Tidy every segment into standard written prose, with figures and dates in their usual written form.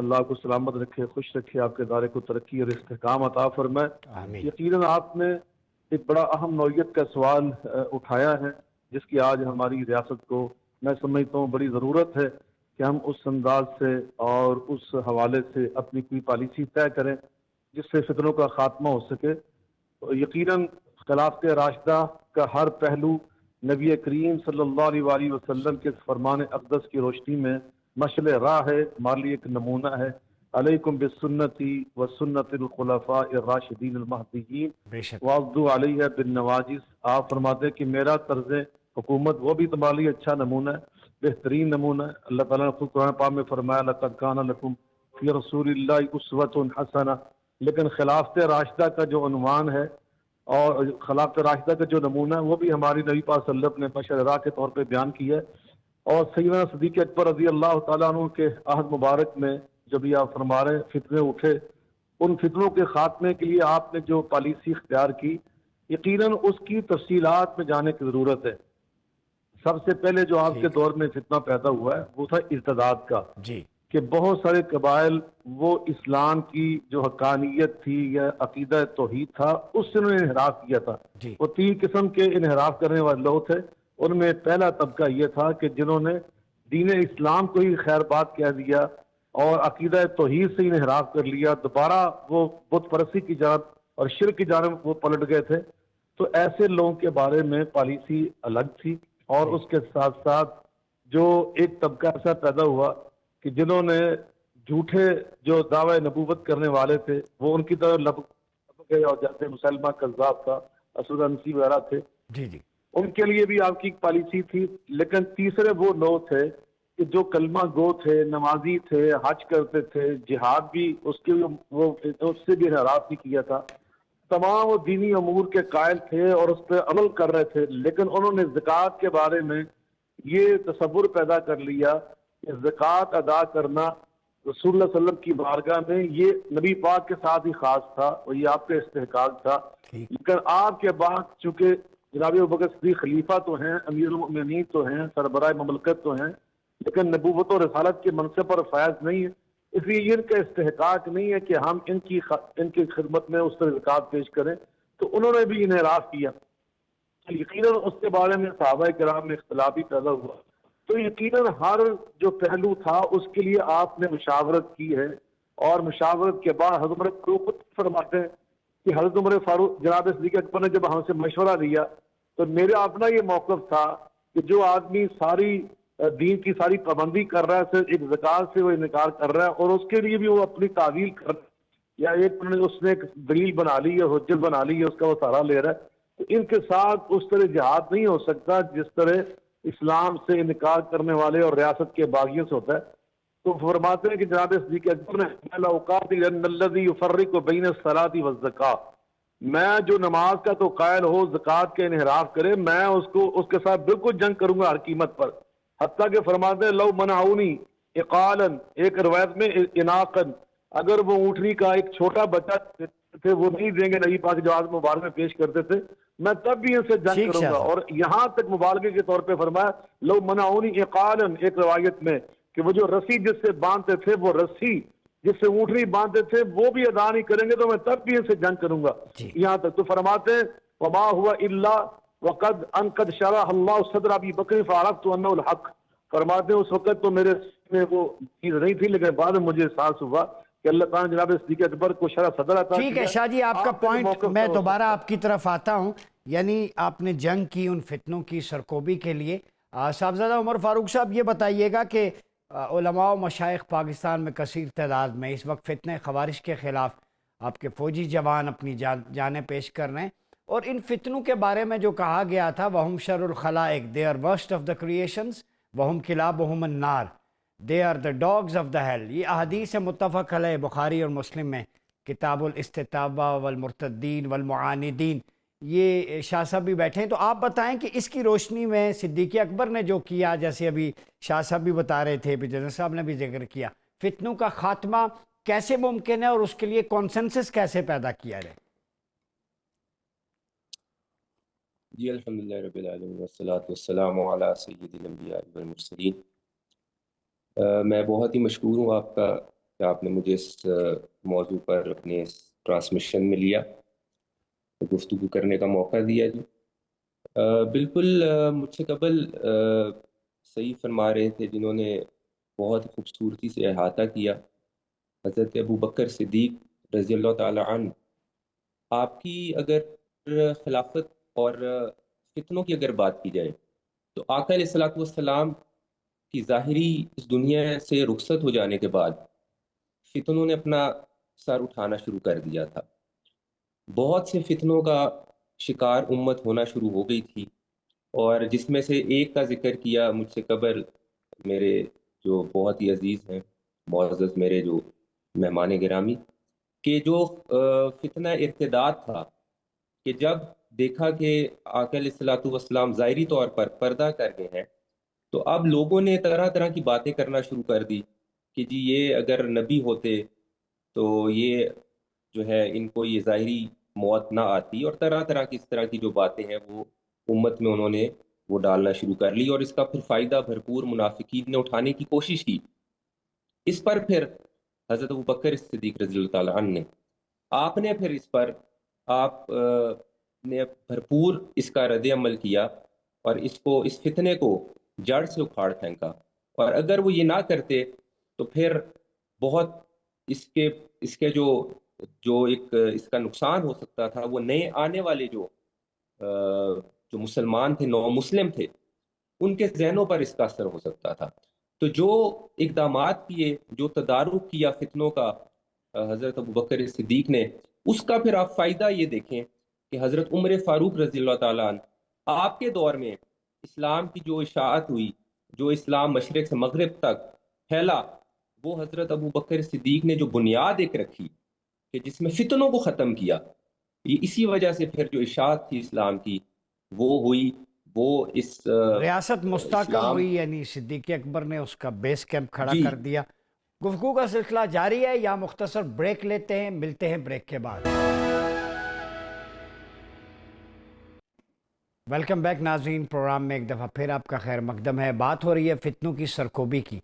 اللہ کو سلامت رکھے، خوش رکھے، آپ کے ادارے کو ترقی اور استحکام عطا فرمائے۔ آمین۔ یقیناً آپ نے ایک بڑا اہم نوعیت کا سوال اٹھایا ہے، جس کی آج ہماری ریاست کو میں سمجھتا ہوں بڑی ضرورت ہے کہ ہم اس انداز سے اور اس حوالے سے اپنی کوئی پالیسی طے کریں جس سے فتنوں کا خاتمہ ہو سکے۔ یقیناً خلافت راشدہ کا ہر پہلو نبی کریم صلی اللہ علیہ وآلہ وسلم کے فرمان اقدس کی روشنی میں مشعل راہ ہے، ہمارے لیے ایک نمونہ ہے۔ علیکم بسنتی و سنت الخلفاء الراشدین المہدیین بے شک۔ وعضوا علیہ بالنواجذ۔ آپ فرماتے ہیں کہ میرا طرز حکومت وہ بھی تمہارے لیے اچھا نمونہ ہے، بہترین نمونہ ہے۔ اللہ تعالیٰ نے خود قرآن پاک میں فرمایا لقد کان لکم فی رسول اللہ اسوۃ حسنہ، لیکن خلافت راشدہ کا جو عنوان ہے اور خلافت راشدہ کا جو نمونہ ہے وہ بھی ہماری نبی پاک صلی اللہ علیہ وسلم نے مشعل راہ کے طور پہ بیان کیا ہے۔ اور سیدنا صدیق اکبر رضی اللہ تعالیٰ عنہ کے عہد مبارک میں جب یہ آپ فرما رہے ہیں فتنے اٹھے، ان فتنوں کے خاتمے کے لیے آپ نے جو پالیسی اختیار کی، یقیناً اس کی تفصیلات میں جانے کی ضرورت ہے۔ سب سے پہلے جو آپ کے دور میں فتنہ پیدا ہوا ہے وہ تھا ارتداد کا، جی کہ بہت سارے قبائل وہ اسلام کی جو حقانیت تھی یا عقیدہ توحید تھا اس سے انہوں نے انحراف کیا تھا۔ جی وہ تین قسم کے انحراف کرنے والے لوگ تھے۔ ان میں پہلا طبقہ یہ تھا کہ جنہوں نے دین اسلام کو ہی خیر بات کہہ دیا اور عقیدہ توحید سے انحراف کر لیا، دوبارہ وہ بت پرستی کی جانب اور شرک کی جانب وہ پلٹ گئے تھے۔ تو ایسے لوگوں کے بارے میں پالیسی الگ تھی، اور اس کے ساتھ ساتھ جو ایک طبقہ ایسا پیدا ہوا کہ جنہوں نے جھوٹے جو دعوی نبوت کرنے والے تھے وہ ان کی طرف لپک گئے، اور جیسے مسلمہ کذاب تھا، اسود انسی وغیرہ تھے، جی جی ان کے لیے بھی آپ کی ایک پالیسی تھی۔ لیکن تیسرے وہ لوگ تھے کہ جو کلمہ گو تھے، نمازی تھے، حج کرتے تھے، جہاد بھی اس کے وہ اس سے بھی انحراف نہیں کیا تھا، تمام وہ دینی امور کے قائل تھے اور اس پہ عمل کر رہے تھے، لیکن انہوں نے زکوٰۃ کے بارے میں یہ تصور پیدا کر لیا کہ زکوٰۃ ادا کرنا رسول اللہ صلی اللہ علیہ وسلم کی بارگاہ میں یہ نبی پاک کے ساتھ ہی خاص تھا اور یہ آپ کا استحقاق تھا۔ ٹھیک لیکن آپ کے بعد چونکہ جناب ابوبکر صدیق خلیفہ تو ہیں، امیر المؤمنین تو ہیں، سربراہ مملکت تو ہیں، لیکن نبوت و رسالت کے منصب پر فائز نہیں ہے، اس لیے یہ ان کا استحقاق نہیں ہے کہ ہم ان کی خدمت میں اس طرح زکوٰۃ پیش کریں، تو انہوں نے بھی انحراف کیا۔ یقیناً اس کے بارے میں صحابہ کرام میں اختلاف بھی پیدا ہوا، تو یقیناً ہر جو پہلو تھا اس کے لیے آپ نے مشاورت کی ہے، اور مشاورت کے بعد حضرت عمر فاروق فرماتے ہیں کہ حضرت عمر فاروق جناب صدیق اکبر نے جب ہم سے مشورہ لیا تو میرا اپنا یہ موقف تھا کہ جو آدمی ساری دین کی ساری پابندی کر رہا ہے، صرف ایک زکوٰۃ سے وہ انکار کر رہا ہے اور اس کے لیے بھی وہ اپنی تعویل کر رہا ہے، یا اس نے ایک دلیل بنا لی ہے، حجت بنا لی ہے، اس کا وہ سہارا لے رہا ہے، تو ان کے ساتھ اس طرح جہاد نہیں ہو سکتا جس طرح اسلام سے انکار کرنے والے اور ریاست کے باغیوں سے ہوتا ہے۔ تو فرماتے ہیں کہ جناب صدیق اکبر نے لَأُقَاتِلَنَّ الَّذِي يُفَرِّقُ بَيْنَ الصَّلَاةِ وَالزَّكَاةِ، میں جو نماز کا تو قائل ہو، زکوٰۃ کے انحراف کرے، میں اس کے ساتھ بالکل جنگ کروں گا ہر قیمت پر۔ حتیٰ کہ فرماتے ہیں لو منعونی اقالاً، ایک روایت میں اناقاً، اگر وہ اونٹنی کا ایک چھوٹا بچہ تھے وہ نہیں دیں گے نبی پاک جو آج مبارک میں پیش کرتے تھے، میں تب بھی ان سے جنگ ٹھیک کروں شاہ گا۔ صاحب۔ اور یہاں تک مبالغے کے طور پہ فرمایا لو منعونی اقالاً، ایک روایت میں کہ وہ جو رسی جس سے باندھتے تھے، وہ رسی جس سے اونٹنی باندھتے تھے وہ بھی ادا نہیں کریں گے تو میں تب بھی ان سے جنگ کروں گا۔ جی یہاں تک تو فرماتے ہیں وما ہوا الا وقد قد شرح اللہ صدر ابی بکر فعرفت انہ الحق، فرماتے ہیں اس وقت تو میرے میں وہ چیز نہیں تھی، لیکن بعد میں مجھے احساس ہوا کہ اللہ تعالیٰ نے جناب صدیق اکبر کو شرح صدر عطا ٹھیک ہے کیا۔ شاہ جی، آپ کا کے پوائنٹ موقف میں پر ہو دوبارہ سکتا آپ کی طرف آتا ہوں، یعنی آپ نے جنگ کی ان فتنوں کی سرکوبی کے لیے۔ صاحبزادہ عمر فاروق صاحب یہ بتائیے گا کہ علماء و مشائخ پاکستان میں کثیر تعداد میں اس وقت فتنہ خوارج کے خلاف آپ کے فوجی جوان اپنی جانیں پیش کر رہے ہیں، اور ان فتنوں کے بارے میں جو کہا گیا تھا وَهُمْ شَرُّ الْخَلَائِقِ they are worst of the creations وَهُمْ كِلَابُهُمُ النَّارِ they are the dogs of the hell، یہ احادیث متفق علیہ بخاری اور مسلم میں کتاب الاستتابہ والمرتدین والمعاندین۔ یہ شاہ صاحب بھی بیٹھے ہیں، تو آپ بتائیں کہ اس کی روشنی میں صدیق اکبر نے جو کیا، جیسے ابھی شاہ صاحب بھی بتا رہے تھے، جنرل صاحب نے بھی ذکر کیا، فتنوں کا خاتمہ کیسے ممکن ہے اور اس کے لیے کانسنسس کیسے پیدا کیا جائے؟ جی الحمدللہ رب العالمین والصلاة والسلام علی سید الانبیاء والمرسلین۔ میں بہت ہی مشکور ہوں آپ کا کہ آپ نے مجھے اس موضوع پر اپنے اس ٹرانسمیشن میں لیا، گفتگو کرنے کا موقع دیا جی۔ بالکل مجھ سے قبل صحیح فرما رہے تھے جنہوں نے بہت خوبصورتی سے احاطہ کیا، حضرت ابو بکر صدیق رضی اللہ تعالی عنہ۔ آپ کی اگر خلافت اور فتنوں کی اگر بات کی جائے تو آقا علیہ الصلوۃ والسلام کی ظاہری اس دنیا سے رخصت ہو جانے کے بعد فتنوں نے اپنا سر اٹھانا شروع کر دیا تھا۔ بہت سے فتنوں کا شکار امت ہونا شروع ہو گئی تھی، اور جس میں سے ایک کا ذکر کیا مجھ سے قبل میرے جو بہت ہی عزیز ہیں، معزز میرے جو مہمان گرامی، کہ جو فتنہ ارتداد تھا، کہ جب دیکھا کہ آقا علیہ الصلوۃ والسلام ظاہری طور پر پردہ کر گئے ہیں، تو اب لوگوں نے طرح طرح کی باتیں کرنا شروع کر دی کہ جی یہ اگر نبی ہوتے تو یہ جو ہے ان کو یہ ظاہری موت نہ آتی، اور طرح طرح کی اس طرح کی جو باتیں ہیں وہ امت میں انہوں نے وہ ڈالنا شروع کر لی، اور اس کا پھر فائدہ بھرپور منافقین نے اٹھانے کی کوشش کی۔ اس پر پھر حضرت ابو بکر صدیق رضی اللہ تعالیٰ عنہ نے آپ نے پھر اس پر آپ نے بھرپور اس کا رد عمل کیا، اور اس فتنے کو جڑ سے اکھاڑ پھینکا، اور اگر وہ یہ نہ کرتے تو پھر بہت اس کے جو ایک اس کا نقصان ہو سکتا تھا، وہ نئے آنے والے جو مسلمان تھے، نو مسلم تھے، ان کے ذہنوں پر اس کا اثر ہو سکتا تھا۔ تو جو اقدامات کیے، جو تدارک کیا فتنوں کا حضرت ابو بکر صدیق نے، اس کا پھر آپ فائدہ یہ دیکھیں کہ حضرت عمر فاروق رضی اللہ تعالیٰ عنہ، آپ کے دور میں اسلام کی جو اشاعت ہوئی، جو اسلام مشرق سے مغرب تک پھیلا، وہ حضرت ابو بکر صدیق نے جو بنیاد ایک رکھی کہ جس میں فتنوں کو ختم کیا، یہ اسی وجہ سے پھر جو اشاعت تھی اسلام کی وہ ہوئی، وہ اس ریاست مستحکم اسلام ہوئی، یعنی صدیق اکبر نے اس کا بیس کیمپ کھڑا جی کر دیا۔ گفتگو کا سلسلہ جاری ہے، یا مختصر بریک لیتے ہیں، ملتے ہیں بریک کے بعد۔ ویلکم بیک ناظرین، پروگرام میں ایک دفعہ پھر آپ کا خیر مقدم ہے۔ بات ہو رہی ہے فتنوں کی سرکوبی کی۔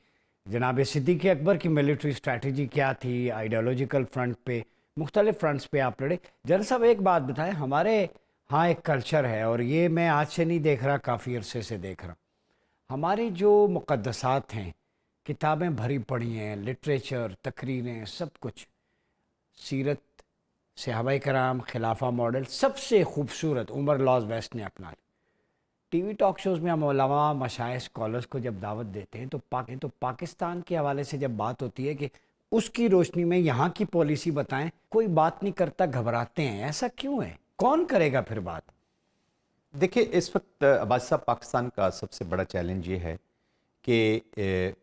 جناب صدیق اکبر کی ملٹری اسٹریٹجی کیا تھی؟ آئیڈیالوجیکل فرنٹ پہ، مختلف فرنٹس پہ آپ لڑے۔ جنرل صاحب ایک بات بتائیں، ہمارے ہاں ایک کلچر ہے، اور یہ میں آج سے نہیں دیکھ رہا، کافی عرصے سے دیکھ رہا ہوں۔ ہماری جو مقدسات ہیں، کتابیں بھری پڑھی ہیں، لٹریچر، تقریریں، سب کچھ، سیرت، صحابہ کرام، خلافہ ماڈل، سب سے خوبصورت عمر لاز ویسٹ نے اپنا لی۔ ٹی وی ٹاک شوز میں ہم علماء، مشائخ، اسکالرس کو جب دعوت دیتے ہیں تو پاکستان کے حوالے سے جب بات ہوتی ہے کہ اس کی روشنی میں یہاں کی پالیسی بتائیں، کوئی بات نہیں کرتا، گھبراتے ہیں۔ ایسا کیوں ہے؟ کون کرے گا پھر بات؟ دیکھیں، اس وقت عباس صاحب، پاکستان کا سب سے بڑا چیلنج یہ ہے کہ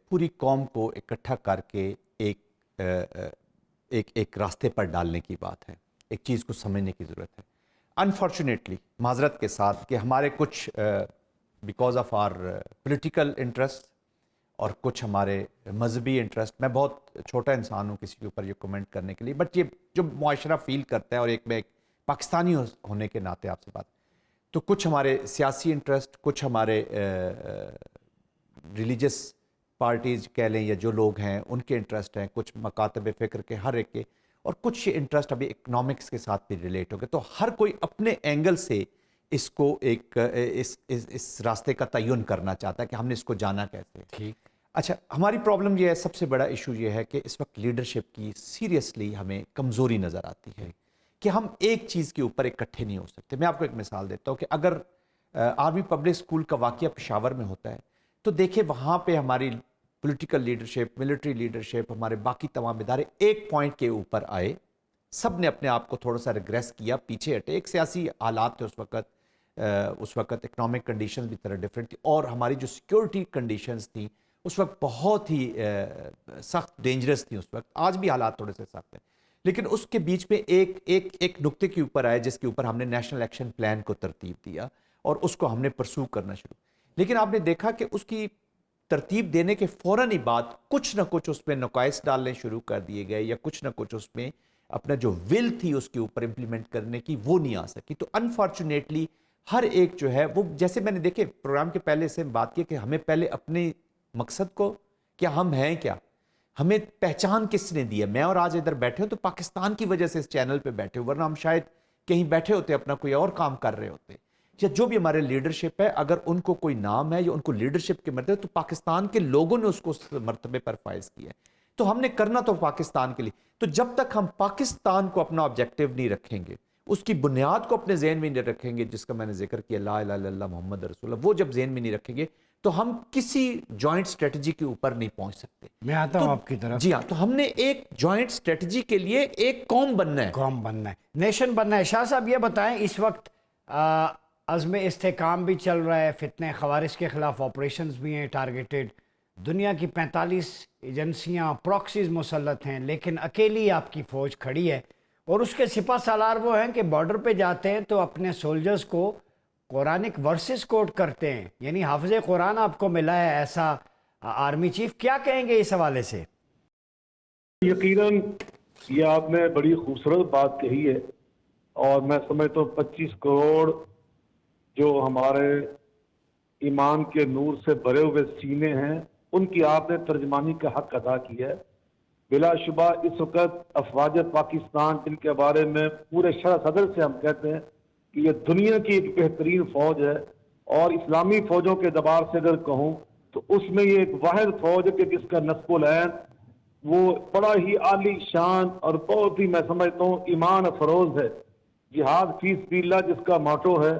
پوری قوم کو اکٹھا کر کے ایک راستے پر ڈالنے کی بات ہے، ایک چیز کو سمجھنے کی ضرورت ہے۔ انفارچونیٹلی، معذرت کے ساتھ، کہ ہمارے کچھ because of our political interest اور کچھ ہمارے مذہبی انٹرسٹ، میں بہت چھوٹا انسان ہوں کسی کے اوپر یہ کمنٹ کرنے کے لیے، بٹ یہ جو معاشرہ فیل کرتا ہے، اور میں ایک پاکستانی ہونے کے ناطے آپ سے بات، تو کچھ ہمارے سیاسی انٹرسٹ، کچھ ہمارے ریلیجس پارٹیز کہہ لیں، یا جو لوگ ہیں ان کے انٹرسٹ ہیں، کچھ مکاتب فکر کے، ہر ایک کے، اور کچھ انٹرسٹ ابھی اکنامکس کے ساتھ بھی ریلیٹ ہو گئے۔ تو ہر کوئی اپنے اینگل سے اس کو اس راستے کا تعین کرنا چاہتا ہے کہ ہم نے اس کو جانا کیسے ہے۔ ٹھیک۔ اچھا، ہماری پرابلم یہ ہے، سب سے بڑا ایشو یہ ہے کہ اس وقت لیڈرشپ کی سیریسلی ہمیں کمزوری نظر آتی ہے کہ ہم ایک چیز کے اوپر اکٹھے نہیں ہو سکتے۔ میں آپ کو ایک مثال دیتا ہوں کہ اگر آرمی پبلک اسکول کا واقعہ پشاور میں ہوتا ہے، تو دیکھیں وہاں پہ ہماری پولیٹیکل لیڈرشپ، ملٹری لیڈرشپ، ہمارے باقی تمام ادارے ایک پوائنٹ کے اوپر آئے، سب نے اپنے آپ کو تھوڑا سا ریگریس کیا، پیچھے ہٹے۔ ایک سیاسی حالات تھے اس وقت اکنامک کنڈیشنز بھی طرح ڈیفرنٹ تھی، اور ہماری جو سیکیورٹی کنڈیشنز تھیں اس وقت بہت ہی سخت ڈینجرس تھیں۔ اس وقت، آج بھی حالات تھوڑے سے سخت ہیں، لیکن اس کے بیچ میں ایک نقطے کے اوپر آئے جس کے اوپر ہم نے نیشنل ایکشن پلان کو ترتیب دیا، اور اس کو ہم نے پرسو کرنا شروع۔ لیکن آپ نے دیکھا کہ اس کی ترتیب دینے کے فوراً ہی بعد کچھ نہ کچھ اس میں نقائص ڈالنے شروع کر دیے گئے، یا کچھ نہ کچھ اس میں اپنا جو ول تھی اس کے اوپر امپلیمنٹ کرنے کی، وہ نہیں آ سکی۔ تو انفارچونیٹلی ہر ایک جو ہے وہ، جیسے میں نے دیکھے پروگرام کے پہلے سے بات کی کہ ہمیں پہلے اپنے مقصد کو، کیا ہم ہیں کیا، ہمیں پہچان کس نے دی ہے؟ میں اور آج ادھر بیٹھے ہوں تو پاکستان کی وجہ سے اس چینل پہ بیٹھے ہوں، ورنہ ہم شاید کہیں بیٹھے ہوتے اپنا کوئی اور کام کر رہے ہوتے. یا جو بھی ہمارے لیڈرشپ ہے، اگر ان کو کوئی نام ہے یا ان کو لیڈرشپ کے مرتبے، تو پاکستان کے لوگوں نے اس کو اس مرتبے پر فائز کیا ہے. تو ہم نے کرنا تو پاکستان کے لیے. تو جب تک ہم پاکستان کو اپنا آبجیکٹیو نہیں رکھیں گے، اس کی بنیاد کو اپنے ذہن میں نہیں رکھیں گے، جس کا میں نے ذکر کیا لا الہ الا اللہ محمد رسول اللہ، وہ جب ذہن میں نہیں رکھیں گے تو ہم کسی جوائنٹ اسٹریٹجی کے اوپر نہیں پہنچ سکتے. میں آتا ہوں آپ کی طرف. جی ہاں، تو ہم نے ایک جوائنٹ اسٹریٹجی کے لیے ایک قوم بننا ہے، قوم بننا ہے، نیشن بننا ہے. شاہ صاحب یہ بتائیں، اس وقت عزم استحکام بھی چل رہا ہے، فتنہ خوارج کے خلاف آپریشنز بھی ہیں ٹارگیٹڈ، دنیا کی 45 ایجنسیاں پراکسیز مسلط ہیں، لیکن اکیلی آپ کی فوج کھڑی ہے، اور اس کے سپہ سالار وہ ہیں کہ بارڈر پہ جاتے ہیں تو اپنے سولجرز کو قرآنک ورسز کوٹ کرتے ہیں. یعنی حافظ قرآن آپ کو ملا ہے ایسا آرمی چیف، کیا کہیں گے اس حوالے سے؟ یقیناً یہ آپ نے بڑی خوبصورت بات کہی ہے، اور میں سمجھتا ہوں 25 کروڑ جو ہمارے ایمان کے نور سے بھرے ہوئے سینے ہیں، ان کی آپ نے ترجمانی کا حق ادا کیا ہے. بلا شبہ اس وقت افواج پاکستان، جن کے بارے میں پورے شرح صدر سے ہم کہتے ہیں کہ یہ دنیا کی ایک بہترین فوج ہے، اور اسلامی فوجوں کے اعتبار سے اگر کہوں تو اس میں یہ ایک واحد فوج ہے کہ جس کا نصب العین وہ بڑا ہی عالی شان اور بہت ہی، میں سمجھتا ہوں، ایمان افروز ہے. جہاد فی سبیل اللہ جس کا موٹو ہے،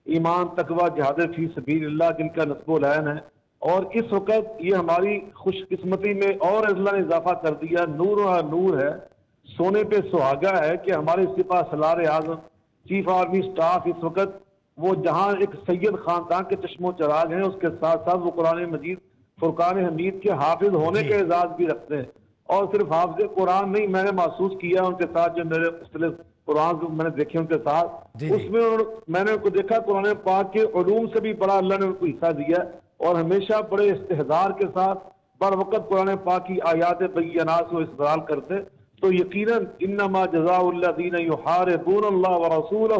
ایمان تقوی جہاد فی سبیل اللہ جن کا نصب العین ہے. اور اس وقت یہ ہماری خوش قسمتی میں اور اللہ نے اضافہ کر دیا، نور و نور ہے، سونے پہ سہاگا ہے کہ ہمارے سپاہ سالار اعظم چیف آرمی سٹاف اس وقت وہ جہاں ایک سید خاندان کے چشم و چراغ ہیں، اس کے ساتھ ساتھ وہ قرآن مجید فرقان حمید کے حافظ ہونے کے اعزاز بھی رکھتے ہیں. اور صرف حافظ قرآن نہیں، میں نے محسوس کیا ان کے ساتھ، جو میرے مختلف قرآن کو میں نے دیکھے ان کے ساتھ، اس میں نے ان کو دیکھا قرآن پاک کے علوم سے بھی بڑا اللہ نے ان کو حصہ دیا، اور ہمیشہ بڑے استحضار کے ساتھ بر وقت قرآن پاک کی آیات بینات کو استدلال کرتے. تو یقیناً انما جزاء الذین یحاربون اللہ ورسولہ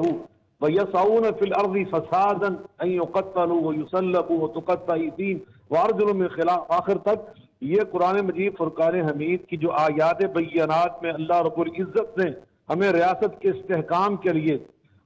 ویسعون فی الارض فسادا ان یقتلوا ویصلبوا وتقطع ایدیہم وارجلهم من خلاف، آخر تک. یہ قرآن مجید فرقان حمید کی جو آیات بینات میں اللہ رب العزت نے ہمیں ریاست کے استحکام کے لیے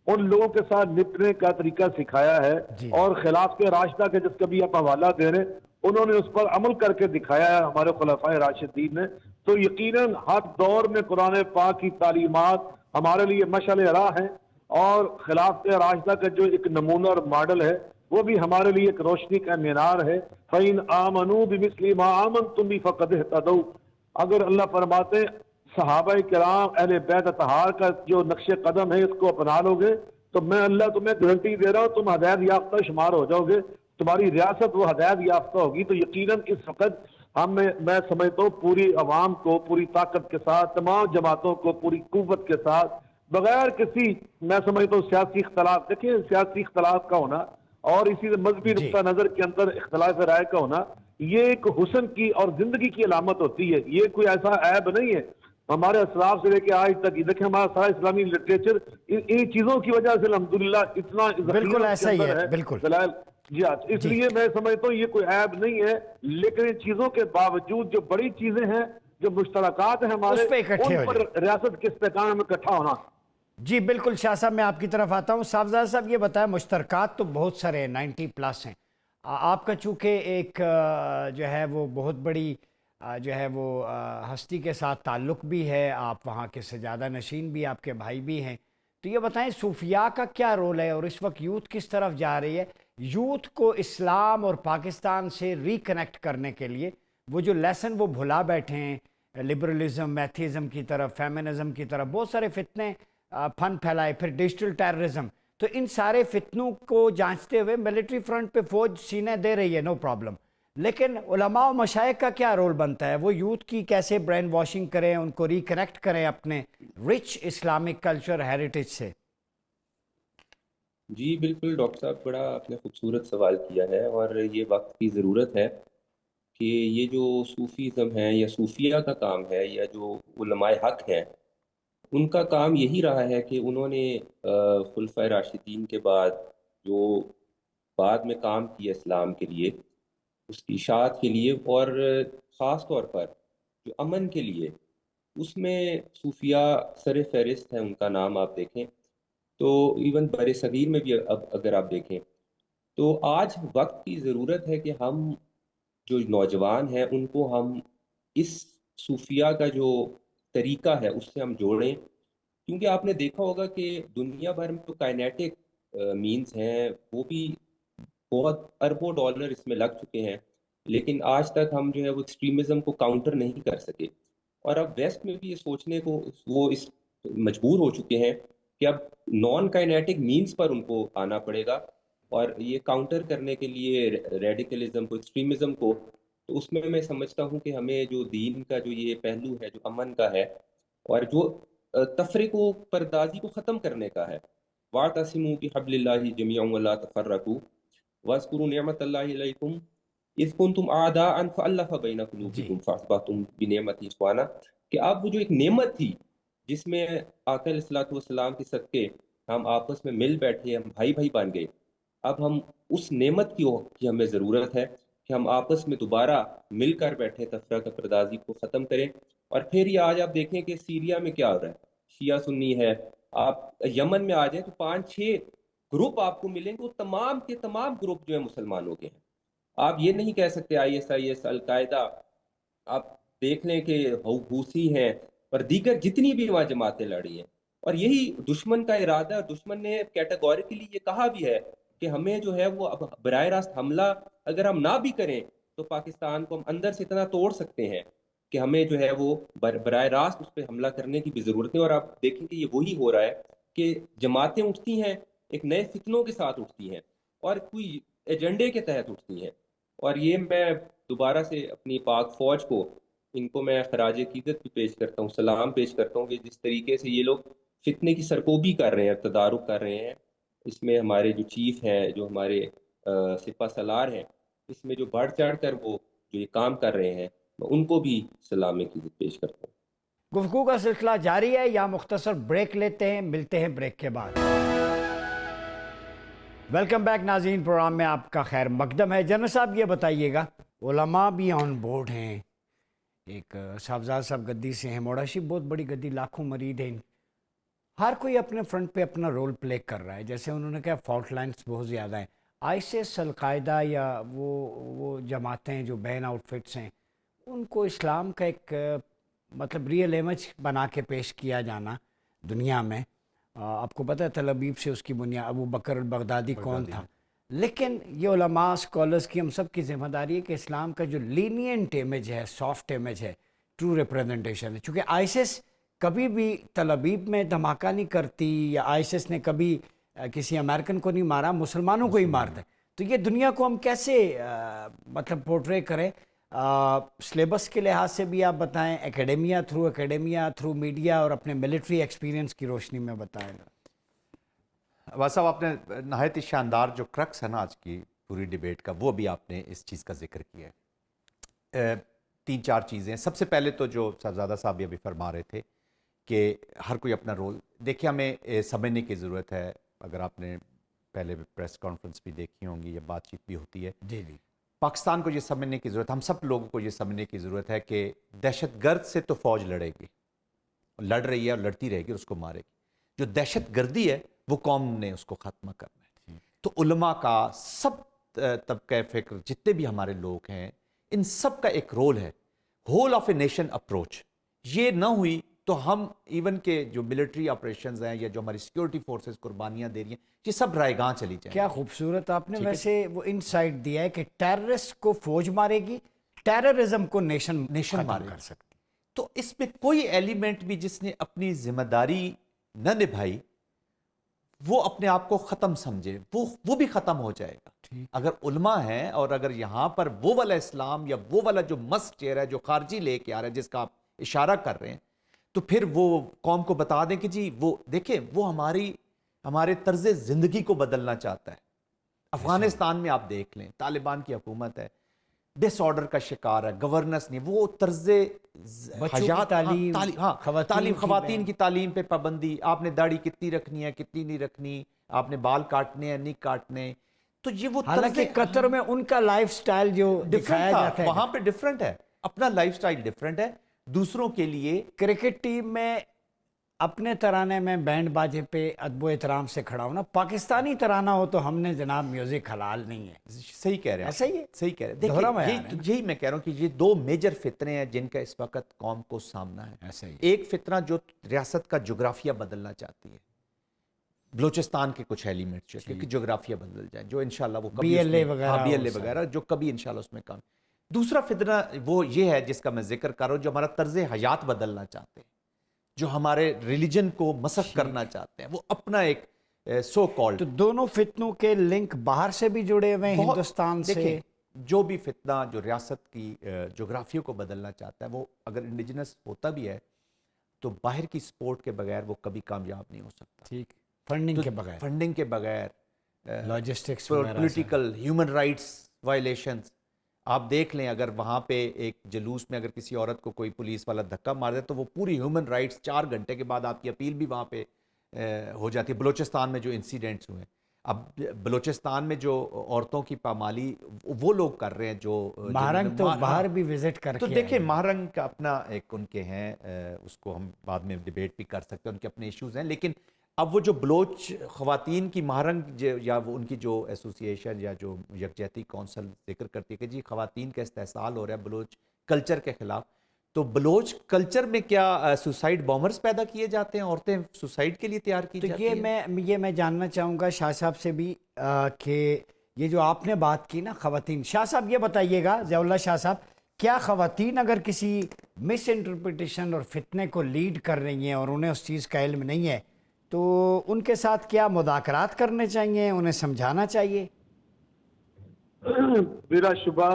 ان لوگوں کے ساتھ نپٹنے کا طریقہ سکھایا ہے، اور خلاف کے راشدہ کے جس کا بھی آپ حوالہ دے رہے، انہوں نے اس پر عمل کر کے دکھایا ہے ہمارے خلفائے راشدین نے. تو یقیناً ہر دور میں قرآن پاک کی تعلیمات ہمارے لیے مشعل راہ ہیں، اور خلاف کے راشدہ کا جو ایک نمونہ اور ماڈل ہے وہ بھی ہمارے لیے ایک روشنی کا مینار ہے. فَإِنْ آمَنُوا بِمِثْلِ مَا آمَنْتُمْ بِهِ فَقَدِ اهْتَدَوْا. اگر اللہ فرماتے صحابہ کرام اہل بیت اطہار کا جو نقش قدم ہے اس کو اپنا لو گے تو میں اللہ تمہیں گارنٹی دے رہا ہوں تم ہدایت یافتہ شمار ہو جاؤ گے، تمہاری ریاست وہ ہدایت یافتہ ہوگی. تو یقیناً اس وقت میں سمجھتا ہوں پوری عوام کو پوری طاقت کے ساتھ، تمام جماعتوں کو پوری قوت کے ساتھ، بغیر کسی، میں سمجھتا ہوں سیاسی اختلاف، دیکھیں سیاسی اختلاف کا ہونا اور اسی مذہبی نقطہ نظر کے اندر اختلاف رائے کا ہونا، یہ ایک حسن کی اور زندگی کی علامت ہوتی ہے، یہ کوئی ایسا عیب نہیں ہے. ہمارے اسلاف سے لے کے آج تک دیکھیں ہمارا سارا اسلامی لٹریچر ان چیزوں کی وجہ سے الحمدللہ اتنا بالکل ایسا ہی ہے. بالکل جی ہاں، اس لیے میں سمجھتا ہوں یہ کوئی عیب نہیں ہے، لیکن ان چیزوں کے باوجود جو بڑی چیزیں ہیں، جو مشترکات ہیں ہمارے، ان پر ریاست کے استحکام میں اکٹھا ہونا. جی بالکل. شاہ صاحب میں آپ کی طرف آتا ہوں. صاحبزادہ صاحب یہ بتائیں، مشترکات تو بہت سارے ہیں، 90+ ہیں. آپ کا چونکہ ایک جو ہے وہ بہت بڑی جو ہے وہ ہستی کے ساتھ تعلق بھی ہے، آپ وہاں کے سجادہ نشین بھی، آپ کے بھائی بھی ہیں، تو یہ بتائیں صوفیاء کا کیا رول ہے، اور اس وقت یوتھ کس طرف جا رہی ہے؟ یوتھ کو اسلام اور پاکستان سے ریکنیکٹ کرنے کے لیے وہ جو لیسن وہ بھلا بیٹھے ہیں، لبرلزم، میتھیزم کی طرف، فیمنزم کی طرف، بہت سارے فتنے پھن پھیلائے، پھر ڈیجیٹل ٹیررزم، تو ان سارے فتنوں کو جانچتے ہوئے ملٹری فرنٹ پہ فوج سینے دے رہی ہے، نو پرابلم، لیکن علماء و مشائخ کا کیا رول بنتا ہے؟ وہ یوتھ کی کیسے برین واشنگ کریں، ان کو ریکنیکٹ کریں اپنے رچ اسلامک کلچر ہیریٹیج سے؟ جی بالکل ڈاکٹر صاحب، بڑا آپ نے خوبصورت سوال کیا ہے، اور یہ وقت کی ضرورت ہے کہ یہ جو صوفیزم ہے یا صوفیہ کا کام ہے، یا جو علماء حق ہیں، ان کا کام یہی رہا ہے کہ انہوں نے خلفائے راشدین کے بعد جو بعد میں کام کیا اسلام کے لیے، اس کی اشاعت کے لیے، اور خاص طور پر جو امن کے لیے، اس میں صوفیہ سر فہرست ہے، ان کا نام آپ دیکھیں تو ایون بر صغیر میں بھی اب اگر آپ دیکھیں تو آج وقت کی ضرورت ہے کہ ہم جو نوجوان ہیں ان کو ہم اس صوفیہ کا جو طریقہ ہے اس سے ہم جوڑیں، کیونکہ آپ نے دیکھا ہوگا کہ دنیا بھر میں جو کائنیٹک مینز ہیں وہ بھی بہت اربوں ڈالر اس میں لگ چکے ہیں، لیکن آج تک ہم جو ہے وہ ایکسٹریمزم کو کاؤنٹر نہیں کر سکے۔ اور اب ویسٹ میں بھی یہ سوچنے کو وہ اس مجبور ہو چکے ہیں کہ اب نان کائنیٹک مینز پر ان کو آنا پڑے گا، اور یہ کاؤنٹر کرنے کے لیے ریڈیکلزم کو، ایکسٹریمزم کو، تو اس میں سمجھتا ہوں کہ ہمیں جو دین کا جو یہ پہلو ہے جو امن کا ہے اور جو تفریق و پردازی کو ختم کرنے کا ہے، وَاعْتَصِمُوا بِحَبْلِ اللَّهِ جَمِيعًا وَلَا تَفَرَّقُوا وَاذْكُرُوا نِعْمَةَ اللَّهِ عَلَيْكُمْ إِذْ كُنْتُمْ أَعْدَاءً فَأَلَّفَ بَيْنَ جی قُلُوبِكُمْ فَأَصْبَحْتُمْ بِنِعْمَتِهِ إِخْوَانًا، کہ اب وہ جو ایک نعمت تھی جس میں آقا علیہ الصلوۃ والسلام کے صدقے ہم آپس میں مل بیٹھے، ہم بھائی بھائی بن گئے، اب ہم اس نعمت کی ہمیں ضرورت ہے کہ ہم آپس میں دوبارہ مل کر بیٹھے، تفرقہ پردازی کو ختم کریں۔ اور پھر یہ آج آپ دیکھیں کہ سیریا میں کیا ہو رہا ہے، شیعہ سنی ہے، آپ یمن میں آ جائیں تو 5-6 گروپ آپ کو ملیں گے، وہ تمام کے تمام گروپ جو ہیں مسلمانوں کے ہیں۔ آپ یہ نہیں کہہ سکتے ISIS، القاعدہ، آپ دیکھ لیں کہ حوثی ہیں اور دیگر جتنی بھی وہاں جماعتیں لڑی ہیں، اور یہی دشمن کا ارادہ ہے۔ دشمن نے کیٹیگوریکلی یہ کہا بھی ہے کہ ہمیں جو ہے وہ اب براہ راست حملہ اگر ہم نہ بھی کریں تو پاکستان کو ہم اندر سے اتنا توڑ سکتے ہیں کہ ہمیں جو ہے وہ براہ راست اس پہ حملہ کرنے کی بھی ضرورت ہے۔ اور آپ دیکھیں کہ یہ وہی ہو رہا ہے کہ جماعتیں اٹھتی ہیں ایک نئے فتنوں کے ساتھ اٹھتی ہیں اور کوئی ایجنڈے کے تحت اٹھتی ہیں، اور یہ میں دوبارہ سے اپنی پاک فوج کو، ان کو میں خراج عقیدت بھی پیش کرتا ہوں، سلام پیش کرتا ہوں کہ جس طریقے سے یہ لوگ فتنے کی سرکوبی کر رہے ہیں، تدارک کر رہے ہیں، اس میں ہمارے جو چیف ہیں، جو ہمارے سپہ سالار ہیں، اس میں جو بڑھ چڑھ کر وہ جو یہ کام کر رہے ہیں، میں ان کو بھی سلام عقیدت پیش کرتا ہوں۔ گفتگو کا سلسلہ جاری ہے، یا مختصر بریک لیتے ہیں، ملتے ہیں بریک کے بعد۔ ویلکم بیک ناظرین، پروگرام میں آپ کا خیر مقدم ہے۔ جنرل صاحب یہ بتائیے گا، علماء بھی آن بورڈ ہیں، ایک صاحبزاد صاحب گدی سے ہیں، موڑاشی بہت بڑی گدی، لاکھوں مرید ہیں، ہر کوئی اپنے فرنٹ پہ اپنا رول پلے کر رہا ہے۔ جیسے انہوں نے کہا فالٹ لائنز بہت زیادہ ہیں، ISIS، القاعدہ یا وہ جماعتیں جو بین آؤٹ فٹس ہیں، ان کو اسلام کا ایک مطلب ریئل امیج بنا کے پیش کیا جانا دنیا میں۔ آپ کو پتہ ہے تل ابیب سے اس کی بنیاد ابو بکر البغدادی کون تھا، لیکن یہ علماء اسکالرس کی، ہم سب کی ذمہ داری ہے کہ اسلام کا جو لینینٹ امیج ہے، سافٹ امیج ہے، ٹرو ریپرزنٹیشن ہے۔ چونکہ ISIS کبھی بھی تل ابیب میں دھماکہ نہیں کرتی، یا ISIS نے کبھی کسی امریکن کو نہیں مارا، مسلمانوں کو ہی مارتا ہے۔ تو یہ دنیا کو ہم کیسے مطلب پورٹرے کریں؟ سلیبس کے لحاظ سے بھی آپ بتائیں، اکیڈیمیا تھرو میڈیا اور اپنے ملٹری ایکسپیرینس کی روشنی میں بتائیں۔ عباس صاحب، آپ نے نہایت ہی شاندار جو کرکس ہے نا آج کی پوری ڈیبیٹ کا، وہ بھی آپ نے اس چیز کا ذکر کیا ہے۔ 3-4 چیزیں، سب سے پہلے تو جو صاحبزادہ صاحب ابھی فرما رہے تھے کہ ہر کوئی اپنا رول دیکھیں، ہمیں سمجھنے کی ضرورت ہے۔ اگر آپ نے پہلے پریس کانفرنس بھی دیکھی ہوں گی یا بات چیت بھی ہوتی ہے، جی جی، پاکستان کو یہ سمجھنے کی ضرورت، ہم سب لوگوں کو یہ سمجھنے کی ضرورت ہے کہ دہشت گرد سے تو فوج لڑے گی، لڑ رہی ہے اور لڑتی رہے گی، اس کو مارے گی۔ جو دہشت گردی ہے وہ قوم نے اس کو ختم کرنا ہے۔ تو علماء کا، سب طبقہ فکر، جتنے بھی ہمارے لوگ ہیں، ان سب کا ایک رول ہے، whole of a nation approach. یہ نہ ہوئی تو ہم ایون کہ جو ملٹری آپریشنز ہیں یا جو ہماری سیکیورٹی فورسز قربانیاں دے رہی ہیں، یہ سب رائے گاں چلی جائیں۔ کیا خوبصورت آپ نے ویسے وہ انسائٹ دیا ہے کہ ٹیررسٹ کو فوج مارے گی، ٹیررزم کو نیشن مارے کر سکتی۔ تو اس میں کوئی ایلیمنٹ بھی جس نے اپنی ذمہ داری نہ نبھائی، وہ اپنے آپ کو ختم سمجھے، وہ بھی ختم ہو جائے گا۔ اگر علماء ہیں اور اگر یہاں پر وہ والا اسلام یا وہ والا جو مست چہرہ ہے جو خارجی لے کے آ رہا ہے، جس کا آپ اشارہ کر رہے ہیں، تو پھر وہ قوم کو بتا دیں کہ جی وہ دیکھیں، وہ ہمارے طرز زندگی کو بدلنا چاہتا ہے۔ افغانستان میں آپ دیکھ لیں، طالبان کی حکومت ہے، ڈس آرڈر کا شکار ہے، گورننس نہیں، وہ طرز حیات، تعلیم، خواتین کی تعلیم پہ پابندی، آپ نے داڑھی کتنی رکھنی ہے، کتنی نہیں رکھنی، آپ نے بال کاٹنے ہیں، نہیں کاٹنے۔ تو یہ وہ حالانکہ قطر میں ان کا لائف سٹائل جو دکھایا جاتا ہے، وہاں پہ ڈیفرنٹ ہے، اپنا لائف سٹائل ڈیفرنٹ ہے۔ دوسروں کے لیے کرکٹ ٹیم میں اپنے ترانے میں بینڈ باجے پہ ادب و احترام سے کھڑا ہونا، پاکستانی ترانہ ہو تو ہم نے جناب میوزک حلال نہیں ہے، صحیح کہہ رہے ہیں، ایسا ہی ہے، صحیح کہہ رہے ہیں. دوہرا دیکھیں بیان ہے نا۔ یہی میں کہہ رہا ہوں کہ یہ دو میجر فتنے ہیں جن کا اس وقت قوم کو سامنا ہے. ایسا ہی ایک فتنہ جو ریاست کا جغرافیہ بدلنا چاہتی ہے، بلوچستان کے کچھ ایلیمنٹس جو کہ جغرافیہ بدل جائیں، جو انشاءاللہ وہ کبھی BLA وغیرہ BLA وغیرہ جو کبھی انشاءاللہ اس میں کام. دوسرا فتنہ وہ یہ ہے جس کا میں ذکر کر رہا ہوں، جو ہمارا طرز حیات بدلنا چاہتے ہیں، جو ہمارے ریلیجن کو مسخ کرنا چاہتے ہیں، وہ اپنا ایک سو کالڈ. تو دونوں فتنوں کے لنک باہر سے بھی جڑے ہوئے ہیں ہندوستان سے. دیکھیں جو بھی فتنہ جو ریاست کی جغرافیہ کو بدلنا چاہتا ہے، وہ اگر انڈیجنس ہوتا بھی ہے تو باہر کی سپورٹ کے بغیر وہ کبھی کامیاب نہیں ہو سکتا. ٹھیک، فنڈنگ کے بغیر، فنڈنگ کے بغیر، لاجسٹکس وغیرہ سے. Political human rights violations. آپ دیکھ لیں اگر وہاں پہ ایک جلوس میں اگر کسی عورت کو کوئی پولیس والا دھکا مار دے تو وہ پوری ہیومن رائٹس 4 گھنٹے کے بعد آپ کی اپیل بھی وہاں پہ ہو جاتی ہے. بلوچستان میں جو انسیڈنٹس ہوئے، اب بلوچستان میں جو عورتوں کی پامالی وہ لوگ کر رہے ہیں، جو مہرنگ تو باہر بھی وزٹ کر کے تو دیکھیں مہرنگ کا اپنا ایک ان کے ہیں، اس کو ہم بعد میں ڈیبیٹ بھی کر سکتے ہیں، ان کے اپنے ایشوز ہیں. لیکن اب وہ جو بلوچ خواتین کی مہرنگ یا وہ ان کی جو ایسوسیشن یا جو یکجہتی کونسل ذکر کرتی ہے کہ جی خواتین کا استحصال ہو رہا ہے بلوچ کلچر کے خلاف، تو بلوچ کلچر میں کیا سوسائڈ بامرز پیدا کیے جاتے ہیں؟ عورتیں سوسائڈ کے لیے تیار کی جاتی ہیں؟ یہ میں جاننا چاہوں گا شاہ صاحب سے بھی کہ یہ جو آپ نے بات کی نا خواتین، شاہ صاحب یہ بتائیے گا، ضیاء اللہ شاہ صاحب، کیا خواتین اگر کسی مس انٹرپریٹیشن اور فتنے کو لیڈ کر رہی ہیں اور انہیں اس چیز کا علم نہیں ہے تو ان کے ساتھ کیا مذاکرات کرنے چاہیے، انہیں سمجھانا چاہیے؟ بلا شبہ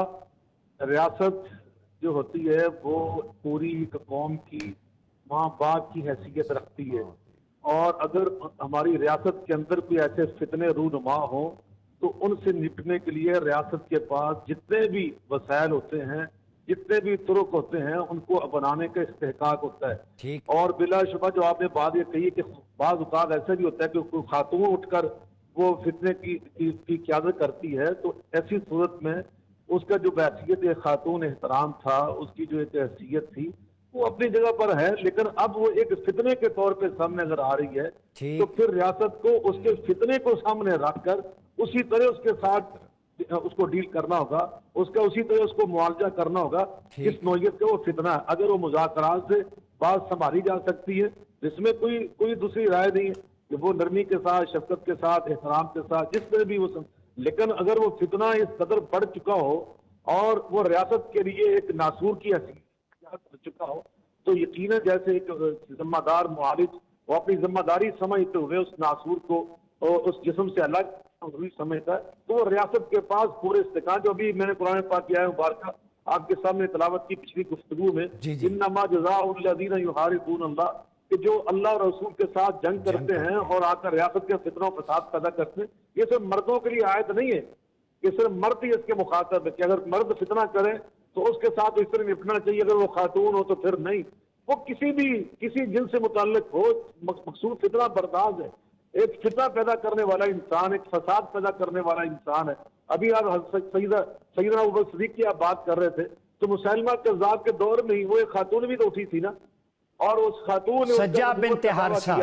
ریاست جو ہوتی ہے وہ پوری قوم کی ماں باپ کی حیثیت رکھتی ہے، اور اگر ہماری ریاست کے اندر کوئی ایسے فتنے رونما ہوں تو ان سے نپٹنے کے لیے ریاست کے پاس جتنے بھی وسائل ہوتے ہیں، جتنے بھی طرق ہوتے ہیں، ان کو بنانے کا استحقاق ہوتا ہے. ٹھیک. اور بلا شبہ جو آپ نے بات یہ کہی کہ بعض اوقات ایسا بھی ہوتا ہے کہ کوئی خاتون اٹھ کر وہ فتنے کی قیادت کرتی ہے، تو ایسی صورت میں اس کا جو بحیثیت ایک خاتون احترام تھا، اس کی جو ایک حیثیت تھی وہ اپنی جگہ پر ہے، لیکن اب وہ ایک فتنے کے طور پہ سامنے اگر آ رہی ہے تو پھر ریاست کو اس کے فتنے کو سامنے رکھ کر اسی طرح اس کے ساتھ اس کو ڈیل کرنا ہوگا، اس کا اسی طرح اس کو معالجہ کرنا ہوگا کس نوعیت کا وہ فتنہ ہے. اگر وہ مذاکرات سے بات سنبھالی جا سکتی ہے، جس میں کوئی دوسری رائے نہیں ہے کہ وہ نرمی کے ساتھ، شفقت کے ساتھ، احترام کے ساتھ جس طرح بھی وہ لیکن اگر وہ فتنہ اس قدر بڑھ چکا ہو اور وہ ریاست کے لیے ایک ناسور کی حیثیت بن چکا ہو تو یقیناً جیسے ایک ذمہ دار معالج وہ اپنی ذمہ داری سمجھتے ہوئے اس ناسور کو اس جسم سے الگ سمجھتا ہے، تو وہ ریاست کے پاس پورے استحکام، جو ابھی میں نے قرآن پاک کی آیت مبارکہ آپ کے سامنے تلاوت کی پچھلی گفتگو میں، انما جزاء الذین یحاربون اللہ، کہ جو اللہ اور رسول کے ساتھ جنگ کرتے ہیں اور آ کر ریاست کے فتنوں و فساد پیدا کرتے ہیں، یہ صرف مردوں کے لیے آیت نہیں ہے، یہ صرف مرد ہی اس کے مخاطب ہے کہ اگر مرد فتنہ کرے تو اس کے ساتھ اس طرح نپٹنا چاہیے، اگر وہ خاتون ہو تو پھر نہیں. وہ کسی جن سے متعلق ہو، مقصود فتنہ برداز ہے، ایک فتنہ پیدا کرنے والا انسان، ایک فساد پیدا کرنے والا انسان ہے. ابھی آپ سیدنا ابوبکر صدیق کی آپ بات کر رہے تھے تو مسلمہ کذاب کے دور میں ہی وہ ایک خاتون بھی تو اٹھی تھی نا، اور اس خاتون نے سجا بنت حارثہ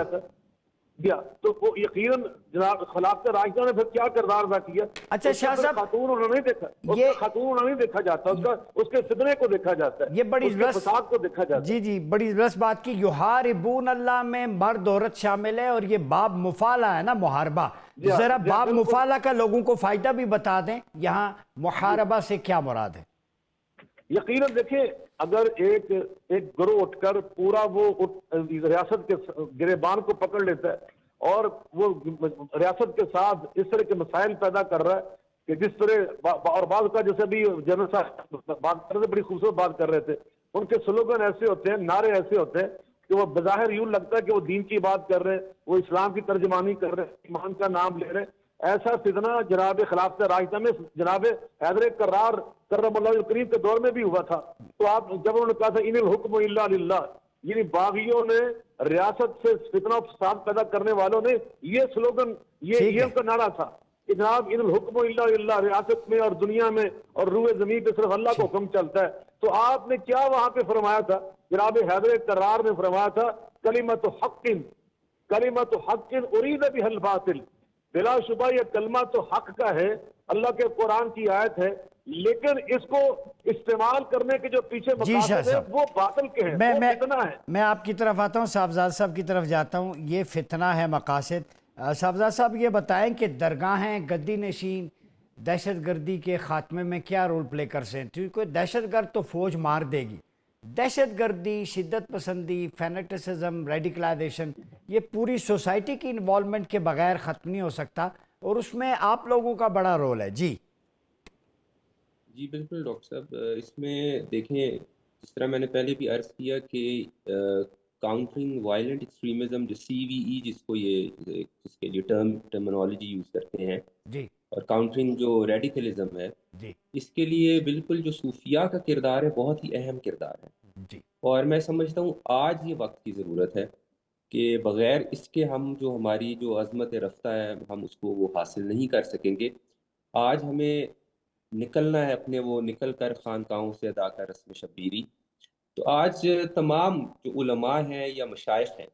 تو وہ یقیناً جناب خلافت راشدہ نے پھر کیا کردار ادا کیا. اچھا شاہ صاحب، خاتون انہوں نے دیکھا، خاتون انہوں نے دیکھا جاتا، اس کے فتنے کو دیکھا جاتا ہے، یہ بڑی فساد کو دیکھا جاتا ہے. جی بڑی زبردست بات کی. یحاربون اللہ میں مرد عورت شامل ہے اور یہ باب مفالہ ہے نا، محاربہ. ذرا باب مفالہ کا لوگوں کو فائدہ بھی بتا دیں، یہاں محاربہ سے کیا مراد ہے؟ یقیناً دیکھیں، اگر ایک گروہ اٹھ کر پورا وہ ریاست کے گریبان کو پکڑ لیتا ہے اور وہ ریاست کے ساتھ اس طرح کے مسائل پیدا کر رہا ہے کہ جس طرح، اور بعض کا جیسے بھی جنرل صاحب بات کر رہے تھے، بڑی خوبصورت بات کر رہے تھے، ان کے سلوگن ایسے ہوتے ہیں، نعرے ایسے ہوتے ہیں کہ وہ بظاہر یوں لگتا ہے کہ وہ دین کی بات کر رہے ہیں، وہ اسلام کی ترجمانی کر رہے ہیں، ایمان کا نام لے رہے ہیں. ایسا فتنہ جناب خلافت راشدہ میں جناب حیدر کرار کرم اللہ کریم کے دور میں بھی ہوا تھا. تو آپ جب انہوں نے کہا تھا ان الحکم الا للہ، یعنی باغیوں نے، ریاست سے فتنہ و فساد پیدا کرنے والوں نے یہ سلوگن، یہ ان کا نعرہ تھا کہ جناب ان الحکم الا للہ، ریاست میں اور دنیا میں اور روئے زمین پہ صرف اللہ کا حکم چلتا ہے. تو آپ نے کیا وہاں پہ فرمایا تھا؟ جناب حیدر کرار نے فرمایا تھا کلمت حق، کلمت حق ارید بها الباطل. بلا شبہ یہ کلمہ تو حق کا ہے، اللہ کے قرآن کی آیت ہے، لیکن اس کو استعمال کرنے کے جو پیچھے جی شاہ مقاصد ہیں صاحب، وہ باطل کے ہیں، میں وہ میں فتنہ ہے. میں آپ کی طرف آتا ہوں، صاحبزاد صاحب کی طرف جاتا ہوں. یہ فتنہ ہے مقاصد. صاحبزاد صاحب یہ بتائیں کہ درگاہیں گدی نشین دہشت گردی کے خاتمے میں کیا رول پلے کر سکتے ہیں؟ کیونکہ دہشت گرد تو فوج مار دے گی، دہشت گردی، شدت پسندی، فینیٹسزم، ریڈیکلائزیشن، یہ پوری سوسائٹی کی انوالومنٹ کے بغیر ختم نہیں ہو سکتا، اور اس میں آپ لوگوں کا بڑا رول ہے. جی جی بالکل ڈاکٹر صاحب، اس میں دیکھیں جس طرح میں نے پہلے بھی عرض کیا کہ کاؤنٹرنگ وائلنٹ ایکسٹریمزم، جو CVE جس کو جس کے لیے ٹرمنالوجی یوز کرتے ہیں، جی اور کاؤنٹرنگ جو ریڈیکلزم ہے، جی اس کے لیے بالکل جو صوفیاء کا کردار ہے بہت ہی اہم کردار ہے. جی اور میں سمجھتا ہوں آج یہ وقت کی ضرورت ہے کہ بغیر اس کے ہم جو ہماری جو عظمت رفتہ ہے ہم اس کو وہ حاصل نہیں کر سکیں گے. آج ہمیں نکلنا ہے اپنے وہ نکل کر خانقاہوں سے ادا کر رسم شبیری. تو آج تمام جو علماء ہیں یا مشائخ ہیں،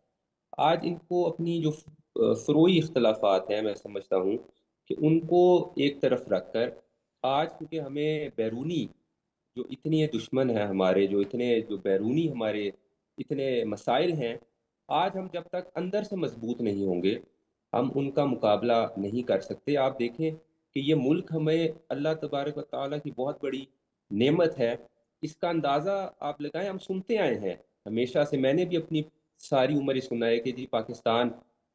آج ان کو اپنی جو فروعی اختلافات ہیں، میں سمجھتا ہوں کہ ان کو ایک طرف رکھ کر آج، کیونکہ ہمیں بیرونی جو اتنے دشمن ہیں ہمارے، جو بیرونی ہمارے اتنے مسائل ہیں، آج ہم جب تک اندر سے مضبوط نہیں ہوں گے ہم ان کا مقابلہ نہیں کر سکتے. آپ دیکھیں کہ یہ ملک ہمیں اللہ تبارک و تعالیٰ کی بہت بڑی نعمت ہے. اس کا اندازہ آپ لگائیں، ہم سنتے آئے ہیں ہمیشہ سے، میں نے بھی اپنی ساری عمر ہی سنا ہے کہ جی پاکستان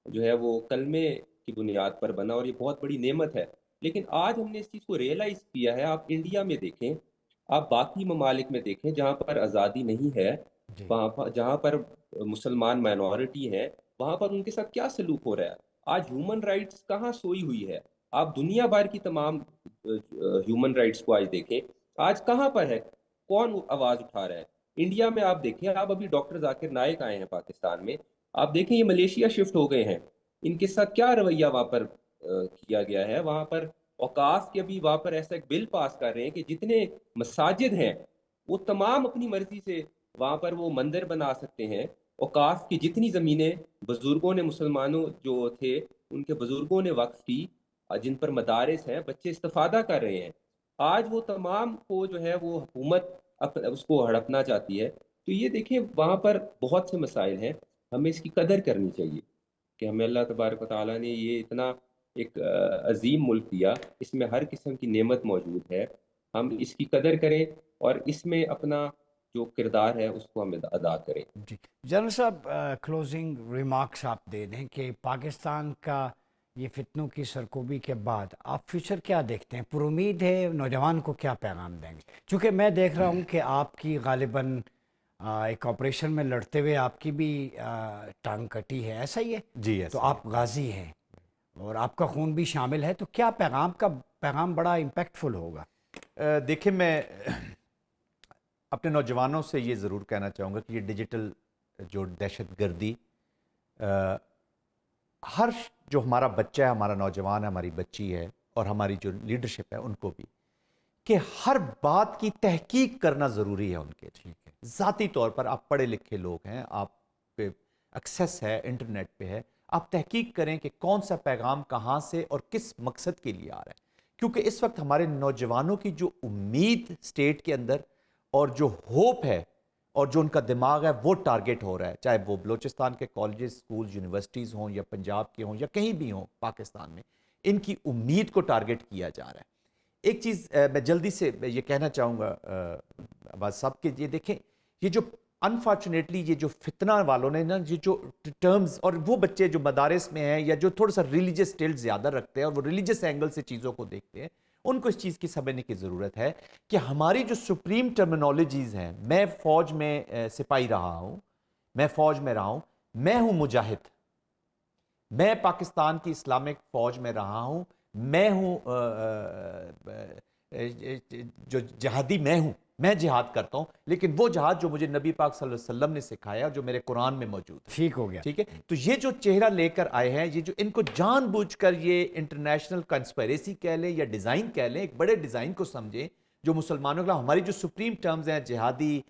جو ہے وہ کلمے کی بنیاد پر بنا اور یہ بہت بڑی نعمت ہے. لیکن آج ہم نے اس چیز کو ریئلائز کیا ہے. آپ انڈیا میں دیکھیں، آپ باقی ممالک میں دیکھیں جہاں پر آزادی نہیں ہے، جی وہاں پر جہاں پر مسلمان مائنورٹی ہے، وہاں پر ان کے ساتھ کیا سلوک ہو رہا ہے. آج ہیومن رائٹس کہاں سوئی ہوئی ہے؟ آپ دنیا بھر کی تمام ہیومن رائٹس کو آج دیکھیں، آج کہاں پر ہے؟ کون آواز اٹھا رہا ہے؟ انڈیا میں آپ دیکھیں، آپ ابھی ڈاکٹر ذاکر نائک آئے ہیں پاکستان میں، آپ دیکھیں یہ ملیشیا شفٹ ہو گئے ہیں، ان کے ساتھ کیا رویہ وہاں پر کیا گیا ہے. وہاں پر اوقاف کے ابھی وہاں پر ایسا ایک بل پاس کر رہے ہیں کہ جتنے مساجد ہیں وہ تمام اپنی مرضی سے وہاں پر وہ مندر بنا سکتے ہیں. اوقاف کی جتنی زمینیں بزرگوں نے، مسلمانوں جو تھے ان کے بزرگوں نے وقف کی، جن پر مدارس ہیں، بچے استفادہ کر رہے ہیں، آج وہ تمام کو جو ہے وہ حکومت اس کو ہڑپنا چاہتی ہے. تو یہ دیکھیں وہاں پر بہت سے مسائل ہیں، ہمیں اس کی قدر کرنی چاہیے کہ ہمیں اللہ تبارک و تعالیٰ نے یہ اتنا ایک عظیم ملک دیا، اس میں ہر قسم کی نعمت موجود ہے، ہم اس کی قدر کریں اور اس میں اپنا جو کردار ہے اس کو ہم ادا کریں. جی جنرل صاحب، کلوزنگ ریمارکس آپ دے دیں کہ پاکستان کا یہ فتنوں کی سرکوبی کے بعد آپ فیوچر کیا دیکھتے ہیں؟ پر امید ہے نوجوان کو کیا پیغام دیں گے؟ چونکہ میں دیکھ رہا ہوں کہ آپ کی غالباً ایک آپریشن میں لڑتے ہوئے آپ کی بھی ٹانگ کٹی ہے، ایسا ہی ہے؟ جی تو ایسا آپ غازی ہیں اور آپ کا خون بھی شامل ہے، تو کیا پیغام بڑا امپیکٹفل ہوگا؟ دیکھیں میں اپنے نوجوانوں سے یہ ضرور کہنا چاہوں گا کہ یہ ڈیجیٹل جو دہشت گردی، ہر جو ہمارا بچہ ہے، ہمارا نوجوان ہے، ہماری بچی ہے، اور ہماری جو لیڈرشپ ہے ان کو بھی، کہ ہر بات کی تحقیق کرنا ضروری ہے ان کے. ذاتی طور پر آپ پڑھے لکھے لوگ ہیں، آپ پہ ایکسیس ہے، انٹرنیٹ پہ ہے، آپ تحقیق کریں کہ کون سا پیغام کہاں سے اور کس مقصد کے لیے آ رہا ہے. کیونکہ اس وقت ہمارے نوجوانوں کی جو امید اسٹیٹ کے اندر اور جو ہوپ ہے اور جو ان کا دماغ ہے وہ ٹارگٹ ہو رہا ہے، چاہے وہ بلوچستان کے کالجز، سکولز، یونیورسٹیز ہوں یا پنجاب کے ہوں یا کہیں بھی ہوں پاکستان میں، ان کی امید کو ٹارگٹ کیا جا رہا ہے. ایک چیز میں جلدی سے یہ کہنا چاہوں گا عباس صاحب، کہ یہ دیکھیں، یہ جو انفارچونیٹلی یہ جو فتنہ والوں نے نا، یہ جو ٹرمز، اور وہ بچے جو مدارس میں ہیں یا جو تھوڑا سا ریلیجس ٹلٹ زیادہ رکھتے ہیں اور وہ ریلیجس اینگل سے چیزوں کو دیکھتے ہیں، ان کو اس چیز کی سمجھنے کی ضرورت ہے کہ ہماری جو سپریم ٹرمینالوجیز ہیں، میں فوج میں سپاہی رہا ہوں، میں فوج میں رہا ہوں، میں ہوں مجاہد، میں پاکستان کی اسلامک فوج میں رہا ہوں، میں ہوں جو جہادی، میں ہوں، میں جہاد کرتا ہوں، لیکن وہ جہاد جو مجھے نبی پاک صلی اللہ علیہ وسلم نے سکھایا، جو میرے قرآن میں موجود ہے. ٹھیک ہو گیا. ٹھیک ہے. تو یہ جو چہرہ لے کر آئے ہیں، یہ جو ان کو جان بوجھ کر یہ انٹرنیشنل کنسپیریسی کہہ لیں یا ڈیزائن کہہ لیں، ایک بڑے ڈیزائن کو سمجھیں جو مسلمانوں کے، ہماری جو سپریم ٹرمز ہیں جہادی،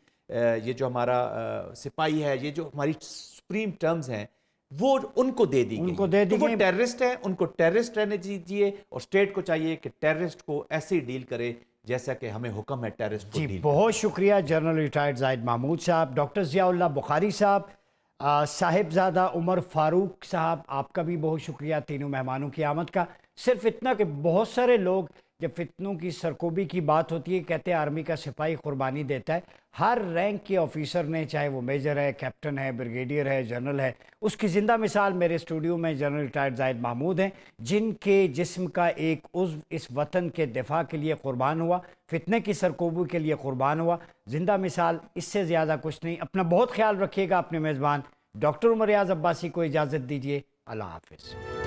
یہ جو ہمارا سپاہی ہے، یہ جو ہماری سپریم ٹرمز ہیں وہ ان کو دے دی گئی. ان کو دے دی تو وہ گئی. ٹیررسٹ ہیں، ان کو ٹیررسٹ رہنے دیجیے، اور اسٹیٹ کو چاہیے کہ ٹیررسٹ کو ایسے ہی ڈیل کرے جیسا کہ ہمیں حکم ہے ٹیررسٹ کو جی ڈیل. بہت شکریہ جنرل ریٹائرڈ زاہد محمود صاحب، ڈاکٹر ضیاء اللہ بخاری صاحب، صاحبزادہ عمر فاروق صاحب، آپ کا بھی بہت شکریہ تینوں مہمانوں کی آمد کا. صرف اتنا کہ بہت سارے لوگ جب فتنوں کی سرکوبی کی بات ہوتی ہے کہتے ہیں آرمی کا سپاہی قربانی دیتا ہے. ہر رینک کے آفیسر نے، چاہے وہ میجر ہے، کیپٹن ہے، بریگیڈیئر ہے، جنرل ہے، اس کی زندہ مثال میرے اسٹوڈیو میں جنرل ریٹائرڈ زاہد محمود ہیں، جن کے جسم کا ایک عضو اس وطن کے دفاع کے لیے قربان ہوا، فتنے کی سرکوبی کے لیے قربان ہوا. زندہ مثال، اس سے زیادہ کچھ نہیں. اپنا بہت خیال رکھیے گا. اپنے میزبان ڈاکٹر عمر ریاض عباسی کو اجازت دیجیے. اللہ حافظ.